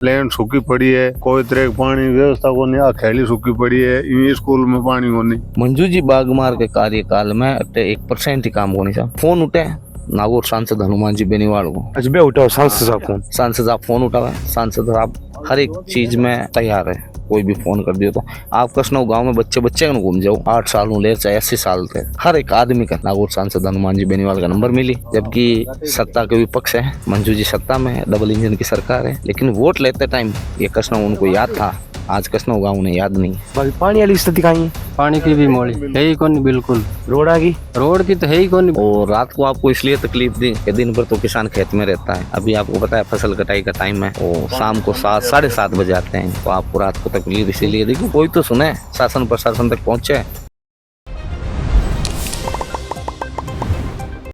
Land सूखी पड़ी है, कोई तरह की पानी व्यवस्था को नहीं, खेली सूखी पड़ी है, इन स्कूल में पानी को नहीं। मंजू जी बागमार के कार्यकाल में 1% ही काम होनी चाहिए। फोन उठे नागौर सांसद हनुमान जी बेनीवाल को, अजबे उठाओ सांसद साहब फोन उठावे। सांसद साहब हर एक चीज में तैयार है, कोई भी फोन कर दियो तो आप कसनौ गांव में बच्चे घूम जाओ, 8 साल ले चाहे 80 साल थे, हर एक आदमी का नागौर सांसद हनुमान जी बेनीवाल का नंबर मिली। जबकि सत्ता के विपक्ष है, मंजू जी सत्ता में है, डबल इंजन की सरकार है, लेकिन वोट लेते टाइम ये कसनौ उनको याद था, आज कसनौ गाँव उन्हें याद नहीं। बाकी पानी वाली स्थिति कहीं है? पानी की भी मोड़ी है ही कौन, बिल्कुल रोड की तो है ही कौन। और रात को आपको इसलिए तकलीफ दी कि दिन भर तो किसान खेत में रहता है, अभी आपको पता है फसल कटाई का टाइम है, और शाम को 7 साढ़े 7 बजे आते हैं, तो आपको रात को तकलीफ इसीलिए दी कि कोई तो सुने, शासन प्रशासन तक पहुंचे।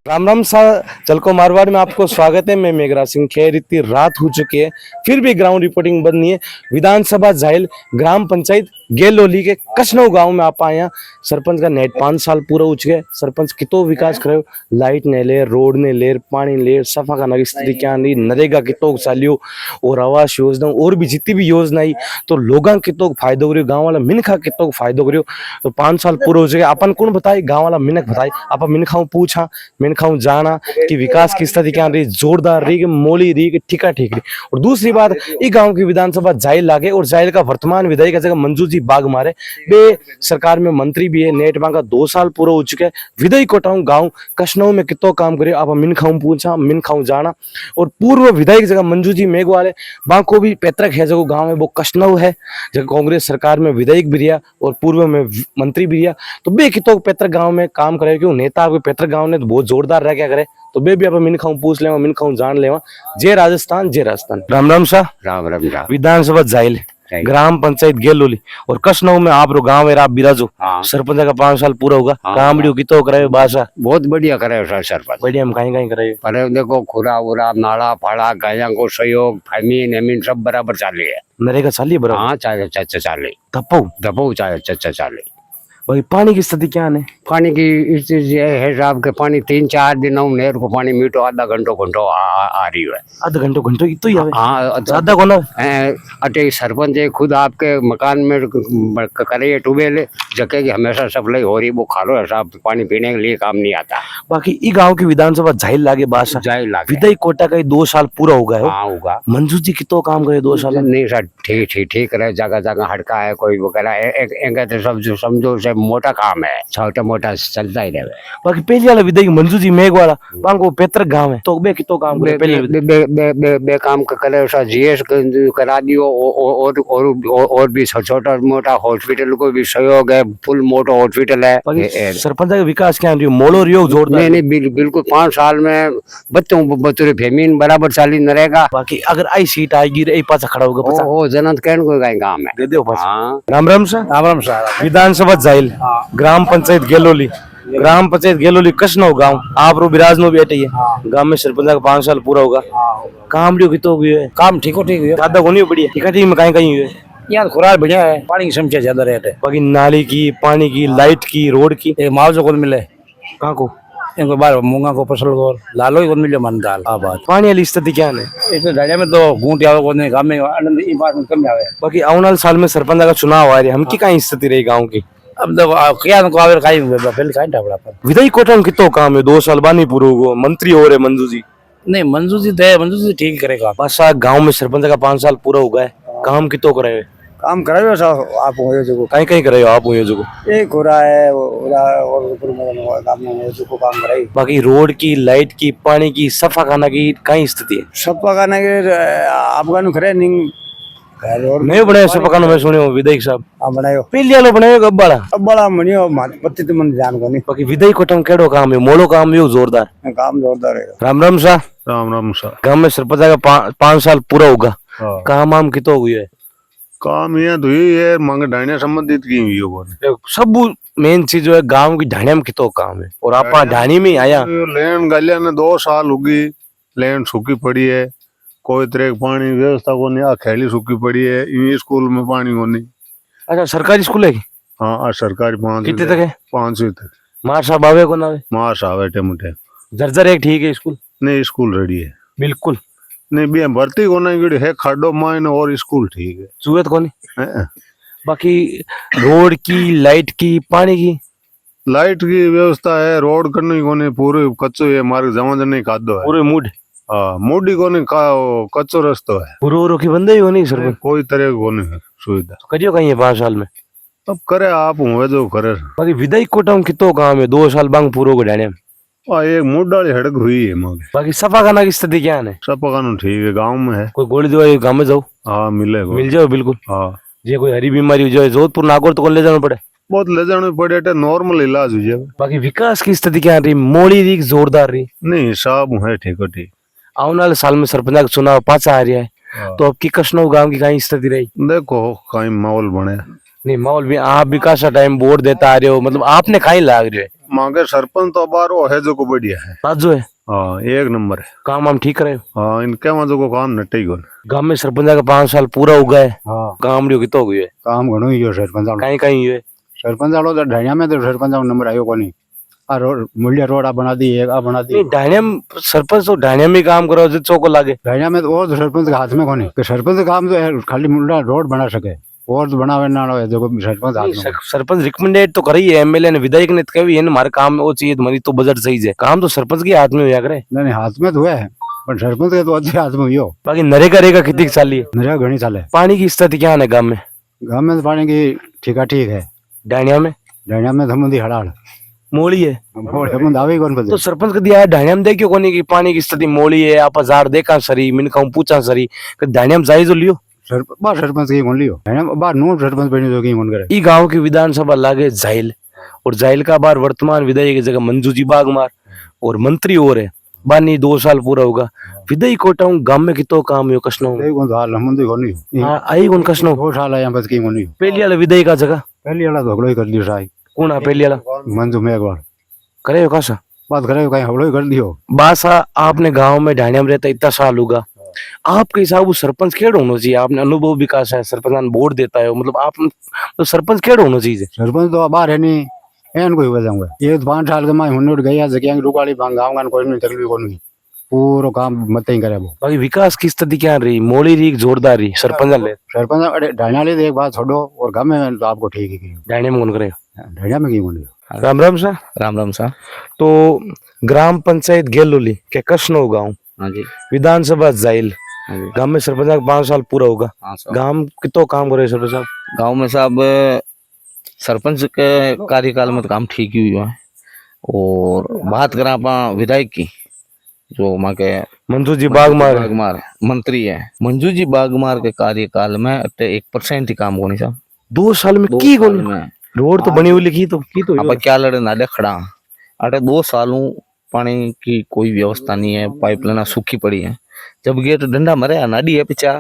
राम राम सा चलको मारवाड़ में आपको स्वागत है। मैं मेघराज सिंह। खैर इतनी रात हो चुकी है, फिर भी ग्राउंड रिपोर्टिंग बंद है। विधानसभा जायल ग्राम पंचायत गेलोली के कसनौ गांव में आप आए हैं। सरपंच का नेट 5 साल पूरा हो चुके। सरपंच कितो विकास करे, लाइट ने ले, रोड ने ले, पानी ले, सफा का स्थिति क्या नहीं, नरेगा कितो चालियो, और आवास योजना और भी जितनी भी योजना आई तो लोगों कितो फायदो करियो, गाँव वाला मिनखा कितो फायदो करियो। तो 5 साल पूरा हो चुके। अपन कौन बताए, गाँव वाला मिनख बताए। आप मिनखाऊ पूछा, मिनखाऊ जाना कि विकास की स्थिति क्या रही, जोरदार रही कि मोली रही कि ठीका ठीक रही। और दूसरी बात, इस गांव की विधानसभा जायल लागे, और जायल का वर्तमान विधायक जगह मंजू जी बागमार है, वे सरकार में मंत्री भी है। नेट का 2 साल पूरा हो चुके। विधायक कोटाऊ गांव कसनौ में कितो काम करे, आप मिनखाऊ पूछा, मिनखाऊ जाना। और पूर्व विधायक जगह मंजू जी मेघवाल है, बाको भी पैतृक है जो गांव है वो कसनौ है, जगह कांग्रेस सरकार में विधायक भी रिया और पूर्व में मंत्री भी रिया। तो बे कितो पैतृक गांव में काम करे, क्यों नेता आपके पैतृक गांव ने तो बहुत जोरदार रह क्या करे। तो बे भी आप मिनखाऊ पूछ लेवा, मिनखाऊ जान लेवा। जय राजस्थान, जय राजस्थान। राम राम सा। राम राम राम। विधानसभा जायल ग्राम पंचायत गेलोली और कसनौ में आप गाँव है, आप बिराजो। सरपंच का 5 साल पूरा होगा। काम की तो कराए बासा बहुत बढ़िया करे सरपंच, बढ़िया। हम कहीं कराए, पर देखो खुरा उरा नाला फाड़ा गाया को सहयोग जमीन सब बराबर चाले है। नरेगा चालिए बराबर। हाँ चाहे चच्चा चाले, दपो चाहे चच्चा चाले। भाई पानी की स्थिति क्या है? पानी की स्थिति है साहब के, पानी 3-4 दिनों नहर को पानी मीठो आधा घंटो आ रही है। आधा घंटो तो ही आवे। हाँ ज्यादा को ना अटे सरपंच खुद आपके मकान में करे ट्यूबवेल, जगह की हमेशा सप्लाई हो रही, वो खालो है साहब, पानी पीने के लिए काम नहीं आता। बाकी ई गांव की विधानसभा जाहिल लागे बासा, जाहिल लागे। विधायक कोटा का 2 साल पूरा हो गया है। हाँ होगा। मंजू जी कितो काम करे 2 साल? नहीं सर, ठीक रहे, जगह जगह हड़का है कोई वगैरह, तो सब जो समझो से मोटा काम है, छोटा मोटा चलता ही रहे। बाकी पहले वाला विधायक मंजू जी मेघ वाला बांको पैतृक गांव है, तो बे कितो काम करे पहले बे काम करे, उसका जीएस करा दियो, और भी छोटा मोटा हॉस्पिटल को भी सहयोग है, फुल मोटा हॉस्पिटल है। सरपंच का विकास क्या है, मोलो रियो जोरदार? नहीं बिल्कुल 5 साल में बच्चों फेमीन बराबर चाली न रहेगा। बाकी अगर आई सीट आएगी रे पाछा खड़ा होगा वो जनत कहने को काम है, दे दो। हाँ। राम राम सर। राम राम सर। विधानसभा जायल ग्राम पंचायत गेलोली, ग्राम पंचायत गेलोली कसनौ गांव, आप रो बिराज नो बैठे है। गांव में सरपंच का 5 साल पूरा होगा। काम रियो कितो हुए है? काम ठीक है, ज्यादा होनी बढ़िया। ठीक है, में कहीं हुए यहाँ खुराक बढ़िया है, पानी की समस्या ज्यादा रहता है। बाकी नाली की, पानी की, लाइट की, रोड की मुआवजा कौन मिले कहाँ को? इनको बार मूंगा को फसल को लालो ही कौन मिले मन दाल। बात पानी वाली स्थिति क्या है? इस डालिया में तो घूट आवे कौन काम में आनंद ई बात में कम आवे। बाकी आने वाले साल में सरपंच का चुनाव आ रहा है, हम की कहीं स्थिति रही गांव की? अब तो क्या को आवे काई पहले काई टाबड़ा पर विधायक कोटा में कितो काम है, 2 साल बानी पूरा हो, मंत्री हो रहे मंजू जी। नहीं मंजू जी ठीक करेगा। बस गांव में सरपंच का 5 साल पूरा हो गया है, काम कितो करे? काम करावे साहब आप हो जो कहीं करे हो आप हो जो एक हो रहा है और ऊपर में काम में जो काम कराई। बाकी रोड की, लाइट की, पानी की, सफा खाना की कहीं स्थिति है? सफा खाना के आपका करे नहीं नहीं बनाए सफा खाना, मैं सुने हो विधायक साहब बनायो पहले वाला बनाए अब बड़ा मनियो पत्ती तो मन जान को नहीं। बाकी विधायक कोटा में केड़ो काम है, मोलो काम है जोरदार, काम जोरदार है। राम राम सा। राम राम सा। गांव में सरपंच का 5 साल पूरा होगा। काम आम कितो हुई है? काम यहाँ तो यही है, मांग ढाणिया संबंधित की हुई है। सब मेन चीज जो है गांव की ढाणिया में कितो काम है, और आप ढाणी में आया। लैंड गालिया ने 2 साल होगी, लैंड सूखी पड़ी है, कोई तरह की पानी व्यवस्था को नहीं, खेली सूखी पड़ी है, इन स्कूल में पानी को नहीं। अच्छा सरकारी स्कूल है? हाँ सरकारी 5 कितने तक है? 5वीं तक। मार साहब आवे को ना आवे? मार साहब है टेम जर्जर एक ठीक है स्कूल? नहीं, स्कूल रेडी है बिल्कुल। नहीं बे भर्ती को नहीं गिड़ी है खाडो माइन और स्कूल ठीक है सुविधा कोनी हैं? बाकी रोड की, लाइट की, पानी की लाइट की व्यवस्था है रोड करनी कोनी पूरे कच्चो ये मार्ग जमा नहीं खादो है पूरे मूड हाँ मोडी कोनी का कच्चो रस्तो है पूरो की बंदे ही होनी सरपंच कोई तरह की कोनी है सुविधा तो करियो कहीं है 5 साल में। अब करे आप हुए जो करे बाकी विधायक कोटा में कितो काम है 2 साल बांग पूरो को ढाने में। एक मुड्डाली हड़क हुई है मांगे बाकी सफा खाना की स्थिति क्या है? सब कानून ठीक है गांव में है कोई गोली दवाई गाँव में जाओ हाँ मिलेगा मिल जाओ बिल्कुल। हाँ ये कोई हरी बीमारी हो जाए जोधपुर नागौर तो कौन ले जाना पड़े। बहुत ले जाने पड़े टे नॉर्मल इलाज हो जाए बाकी विकास की स्थिति क्या रही? मोड़ी रही जोरदार रही? नहीं सब है ठीक है ठीक आने वाले साल में सरपंच का चुनाव पाचा आ रहा है हाँ। तो अब की कशनौ गांव की कहीं स्थिति रही? देखो कहीं माहौल बने नहीं माहौल भी आप विकास का टाइम वोट देता आ रहे हो मतलब आपने कहीं लाग रहे हो मांगे सरपंच तो बारो है जो को बढ़िया है बाजू है हाँ एक नंबर है काम हम ठीक करे हो। हाँ इनके वहाँ जो को काम नटे ही गांव में सरपंच का 5 साल पूरा हो गए हाँ काम रियो कितो हो गए काम घणो ही सरपंच कहीं कहीं हुए सरपंच वालों तो ढाणिया में तो सरपंच नंबर आयो कोनी आ रोड मूल्य रोड आ बना दी एक आ बना दी नहीं ढाणिया में सरपंच तो ढाणिया में काम करो जो चौको लागे ढाणिया में तो और तो सरपंच के हाथ में कोनी कि सरपंच का काम तो है खाली मुंडा रोड बना सके और तो बनावे ना है जो सरपंच हाथ में सरपंच रिकमेंडेड तो करी है एमएलए ने विधायक ने कही है हमारे काम में वो चाहिए तुम्हारी तो बजट सही है काम तो सरपंच के हाथ में हुआ करे। नहीं हाथ में तो है पर सरपंच के तो अच्छे हाथ में हुई बाकी नरेगा रेगा कितनी साली है? मेरा घनी साल है पानी की स्थिति क्या है गाँव में? गाँव में तो पानी की ठीक है ढाणिया में ढाणिया में समुद्री हड़ाड़ मोड़ी है समुद्र आवे कौन तो पता सरपंच को दिया ढाणिया में देखियो कोनी की पानी की स्थिति मोड़ी है आप हजार देखा सरी मिन कहूं पूछा सरी ढाणिया में जाई जो लियो सरपंच की कौन लियो ढाणिया बार नो सरपंच बनी जो की कौन करे ई गांव की विधानसभा लागे जाइल और जाइल का बार वर्तमान विधायक की जगह मंजू जी बागमार और मंत्री और है बानी 2 साल पूरा होगा विधायक कोटा गांव में कितो काम हो कशनो कौन हाल हम तो कौन लियो आई कौन कशनो 2 साल आया बस की कौन लियो पहली वाला विधायक का जगह पहली वाला झगड़ो ही कर दियो साई कौन है पहली वाला मंजू में एक बार करे हो कैसा बात करे कहीं हवड़ो ही कर दियो बासा आपने गांव में ढाणिया में रहता इतना साल होगा आपके हिसाब से सरपंच खेड़ होना चाहिए आपने अनुभव विकास है सरपंच वोट देता है मतलब आप तो सरपंच खेड़ होना चाहिए सरपंच तो बाहर है नहीं एन कोई वजह हुआ ये 5 साल के मैं हुन्नोट गया जगह रुकाली गाँव गान कोई नहीं तकलीफ कोई नहीं पूरा काम मत ही करे वो बाकी विकास की स्थिति क्या रही? मोड़ी रही जोरदार रही सरपंच ले सरपंच अरे ढाणिया ले एक बात छोड़ो और गाँव में तो आपको ठीक ही ढाणिया में कौन करे? ढाणिया में की कौन लियो राम राम सा राम राम सा। तो ग्राम पंचायत गेलोली के कशनो गांव हाँ जी विधानसभा जाइल हाँ जी गांव में सरपंच का 5 साल पूरा होगा हाँ साहब गांव कितो काम करे सरपंच साहब? गांव में साहब सरपंच के कार्यकाल में तो काम ठीक ही हुआ है और बात करें आप विधायक की जो वहाँ के मंजू जी बागमार बागमार मंत्री है मंजू जी बागमार के कार्यकाल में 1% ही काम होनी साहब 2 साल में 2 की साल कौन में रोड तो बनी हुई लिखी तो की तो आप क्या लड़े नाले खड़ा अरे 2 सालों पानी की कोई व्यवस्था नहीं है पाइपलाइन सूखी पड़ी है जब गेट डंडा मरे नाडी है पिछा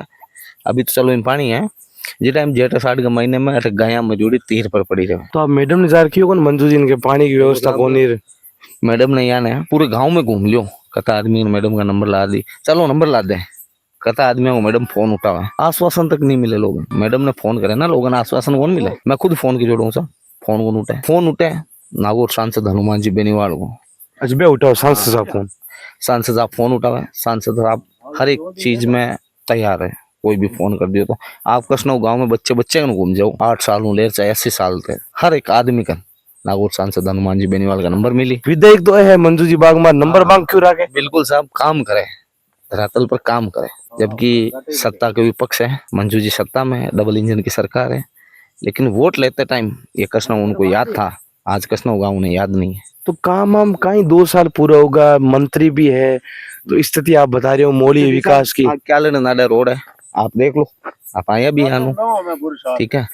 अभी तो चलो इन पानी है जे टाइम जेठ साठ के महीने में अरे गाया मजूरी 30 पर पड़ी रहे तो आप मैडम ने जार कियो कौन मंजू जी इनके पानी की व्यवस्था कौन ही मैडम ने यहाँ ने पूरे गांव में घूम लियो कथा आदमी ने मैडम का नंबर ला दी चलो नंबर ला दे कथा आदमी को मैडम फोन उठावा आश्वासन तक नहीं मिले लोग मैडम ने फोन करे ना लोगों ने आश्वासन कौन मिले मैं खुद फोन की जोड़ू सर फोन उठे नागौर सांसद हनुमान जी बेनीवाल को अजबे उठाओ सांसद साहब फोन सांसद साहब फोन उठावे सांसद साहब हर एक चीज में तैयार है कोई भी फोन कर दियो तो आप कशनो गांव में बच्चे को घूम जाओ 8 साल ले चाहे 80 साल थे हर एक आदमी का नागौर सांसद हनुमान जी बेनीवाल का नंबर मिली विधायक तो है मंजू जी बागमार नंबर मांग क्यों रखे? बिल्कुल साहब काम करे धरातल पर काम करे जबकि सत्ता के विपक्ष है मंजू जी सत्ता में है डबल इंजन की सरकार है लेकिन वोट लेते टाइम ये कशनो उनको याद था आज कशनो गाँव उन्हें याद नहीं है तो काम हम कहीं 2 साल पूरा होगा मंत्री भी है तो स्थिति आप बता रहे हो मोड़ी विकास की क्या लेने नाडा रोड है आप देख लो आप आया भी आनो ठीक है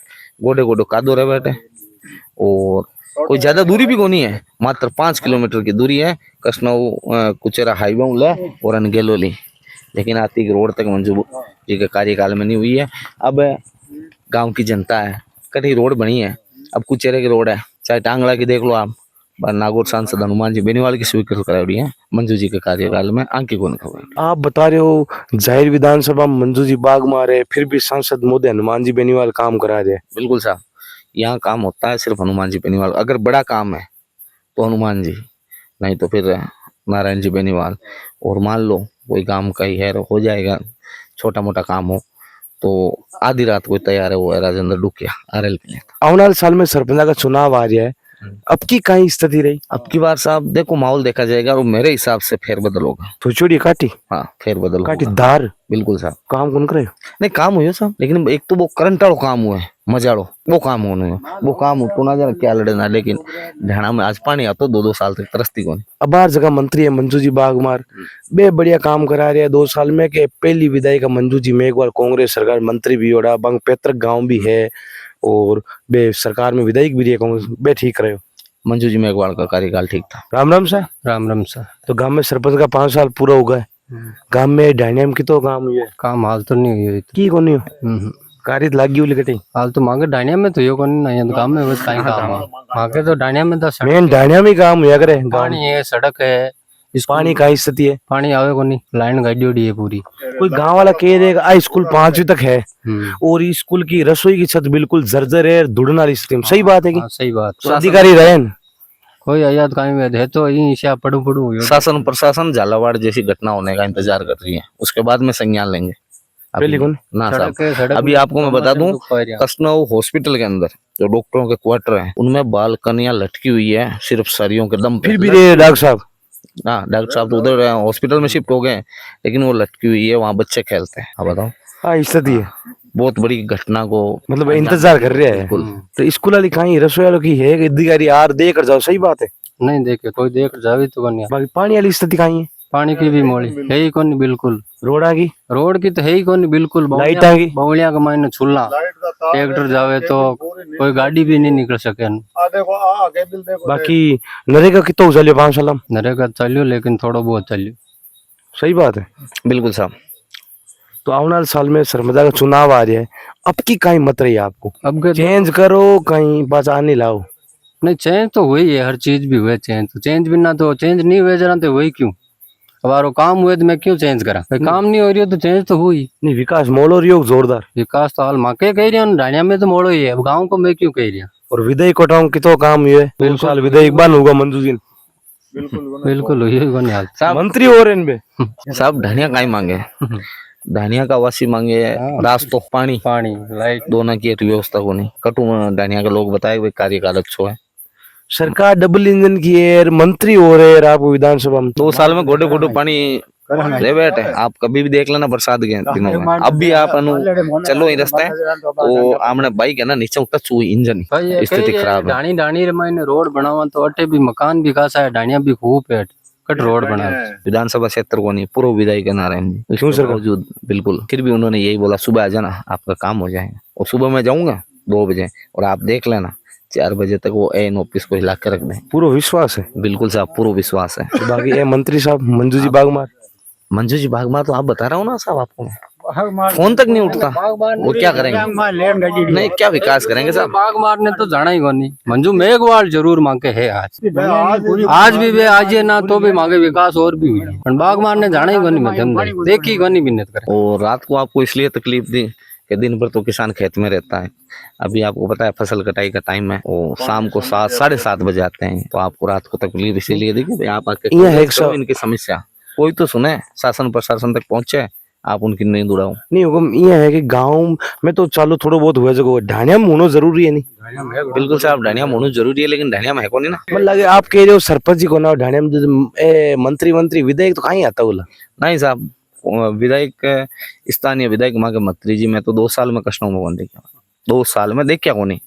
गोडे गोडो कादो रहे बैठे और कोई ज्यादा दूरी भी नहीं है मात्र 5 किलोमीटर की दूरी है कशनो कुचेरा हाईवे ले और अनगेलोली लेकिन आती रोड तक मंजू जी के कार्यकाल में नहीं हुई है अब गांव की जनता है कहीं रोड बनी है अब कुचेरे की रोड है चाहे टांगड़ा की देख लो आप नागौर सांसद हनुमान जी बेनीवाल की स्वीकृत कराई है मंजू जी के कार्यकाल में आंकी को नहीं खबर आप बता रहे हो जाहिर विधानसभा मंजू जी बागमार है फिर भी सांसद मोदी हनुमान जी बेनीवाल काम करा रहे बिल्कुल साहब यहाँ काम होता है सिर्फ हनुमान जी बेनीवाल अगर बड़ा काम है तो हनुमान जी नहीं तो फिर नारायण जी बेनीवाल, और मान लो कोई काम का ही है हो जाएगा, छोटा मोटा काम हो तो आधी रात को तैयार है वो है राजेंद्र डुकिया RL के लिए। आने वाले साल में सरपंच का चुनाव आ रहा है, अब की कहीं स्थिति रही? अब की बार साहब देखो माहौल देखा जाएगा और मेरे हिसाब से फेरबदल होगा। तो छोड़ी काटी हाँ फेरबदल काटी होगा। धार बिल्कुल साहब। काम कौन करे? नहीं काम हुआ साहब, लेकिन एक तो वो करंट वालो काम हुआ है, मजाड़ो वो काम होने वो काम तो ना जरा क्या लड़े ना, लेकिन ढाणा में आज पानी आता 2-2 साल तक तरसती कौन। अब बार जगह मंत्री है मंजू जी बागमार, बे बढ़िया काम करा रहे हैं 2 साल में के पहली विधायिका मंजू जी मेघवाल कांग्रेस सरकार मंत्री भी होड़ा, बंग पैतृक गांव भी है और बे सरकार में विधायक भी रही है कांग्रेस, बे ठीक रहे हो। मंजू जी मेघवाल का कार्यकाल ठीक था। राम राम सा। राम राम सर। तो गांव में सरपंच का 5 साल पूरा हो गए, गांव में डायनियम की तो काम हुई है काम हाल तो नहीं हुई की कोनी हो कार्य लागी हुई लेकटे हाल तो मांगे डायनिया में तो यो कोनी नहीं तो काम में बस काई काम है मांगे तो डायनिया में तो मेन डायनियम ही काम हुआ करे। पानी है, सड़क है, इस पानी का स्थिति है, पानी आवे कोनी, लाइन गाड़ी उड़ी है पूरी। कोई गांव वाला कह देगा आ स्कूल 5वीं तक है और स्कूल की रसोई की छत बिल्कुल जर्जर है, धुड़ने वाली स्थिति में। सही बात है कि हाँ, सही बात। तो अधिकारी रहे न? कोई आयात काई में है तो यही ईशा पड़ू पड़ू हुई। शासन प्रशासन झालावाड़ जैसी घटना होने का इंतजार कर रही है, उसके बाद में संज्ञान लेंगे। पहले कौन? ना सड़क है, साहब सड़क अभी में आपको मैं बता दूं दुख पा रहा। कसनौ हॉस्पिटल के अंदर जो डॉक्टरों के क्वार्टर हैं उनमें बालकनियां लटकी हुई है सिर्फ सरियों के दम पे। फिर भी रे डॉक्टर साहब, हाँ डॉक्टर साहब तो उधर हॉस्पिटल में शिफ्ट हो गए हैं, लेकिन वो लटकी हुई है, वहाँ बच्चे खेलते हैं। अब बताओ हाँ स्थिति है, बहुत बड़ी घटना को मतलब इंतजार कर रहे हैं। तो स्कूल वाली कहीं रसोई वालों की है कि अधिकारी यार दे कर जाओ। सही बात है, नहीं देखे कोई देख जावे तो कोनी। बाकी पानी वाली स्थिति कहीं है? पानी की भी मोड़ी है ही कोनी बिल्कुल, रोड़ा की रोड की तो है ही कोनी बिल्कुल। लाइटां की बौलिया का मायने छुल्ला ट्रैक्टर जावे तो कोई गाड़ी भी नहीं निकल सके। बाकी नरेगा कितना उछलियो 5 साल में? नरेगा चलियो लेकिन थोड़ा बहुत चलियो। सही बात है। बिल्कुल साहब। तो आने वाले साल में सरमदा का चुनाव आ रहा है, अब की कहीं मत रही आपको अब के चेंज करो कहीं बस आने लाओ। नहीं चेंज तो हुई है, हर चीज भी हुए चेंज, तो चेंज बिना तो चेंज नहीं हुए जरा तो वही क्यों हमारो काम हुए तो मैं क्यों चेंज करा? भाई काम नहीं हो रही हो तो चेंज तो हुई। नहीं विकास मोड़ो रही हो जोरदार विकास तो हाल माके कह रही हूँ, डायनिया में तो मोड़ो ही है, अब गाँव को मैं क्यों कह रही हूँ। और विधायक कोटाओं की तो काम हुए 2 साल विधायक बन होगा मंजू जी बिल्कुल हुई है हाल। साहब मंत्री हो रहे इनपे। साहब धनिया काई मांगे, धनिया का वासी मांगे रास्तों पानी पानी लाइट दोनों की एक व्यवस्था को नहीं कटु धनिया के लोग बताए भाई कार्यकाल अच्छा है। सरकार डबल इंजन की है, मंत्री हो रहे हैं आप विधानसभा में। 2 साल में गोटे गोटे पानी ले बैठे। आप कभी भी देख लेना बरसात के दिनों में, अब भी आप चलो ही रास्ता है वो आमने बाइक है ना नीचे टच हुई इंजन स्थिति खराब है। डाणी डाणी रे मायने रोड बनावा तो अटे भी मकान भी खासा है, डाणिया भी खूब है, कट रोड बना। विधानसभा क्षेत्र को नहीं पूर्व विधायक के नारायण जी क्यों सर? मौजूद बिल्कुल, फिर भी उन्होंने यही बोला सुबह आ जाना आपका काम हो जाएगा। और सुबह मैं जाऊंगा 2 बजे और आप देख लेना 4 बजे तक वो एन ऑफिस को हिला के रख दें। पूरा विश्वास है। बिल्कुल साहब पूरा विश्वास है। तो बाकी ये मंत्री साहब मंजू जी बागमार, मंजू जी भागमा तो आप बता रहा हूँ ना साहब आपको, फोन तक नहीं उठता, वो क्या करेंगे? नहीं क्या विकास करेंगे साहब? बाग मारने तो जाना ही कोनी। मंजू मेघवाल जरूर मांगे है आज भी वे आज ना तो भी मांगे विकास और भी हुई, पर बाग मारने जाना ही कोनी। मध्यम देखी कोनी बिन्नत करे। और रात को आपको इसलिए तकलीफ दी कि दिन भर तो किसान खेत में रहता है, अभी आपको पता है फसल कटाई का टाइम है, वो शाम को 7 साढ़े 7 बजे आते हैं, तो आपको रात को तकलीफ इसीलिए दी कि आप आके इनकी समस्या कोई तो सुने, शासन प्रशासन तक पहुंचे, आप उनकी नींद उड़ाओ। नहीं हुक्म ये है कि गांव में तो चालो थोड़ा बहुत हुआ जगह ढानिया में होना जरूरी है। नहीं बिल्कुल साहब ढानिया में होना जरूरी है, लेकिन ढानिया में है कौन ना। मतलब आप कह रहे हो सरपंच जी को ना ढानिया में मंत्री विधायक तो कहीं आता बोला? नहीं साहब विधायक स्थानीय विधायक मां के मंत्री जी मैं तो 2 साल में कष्टों में बन देखा, 2 साल में देख क्या को नहीं।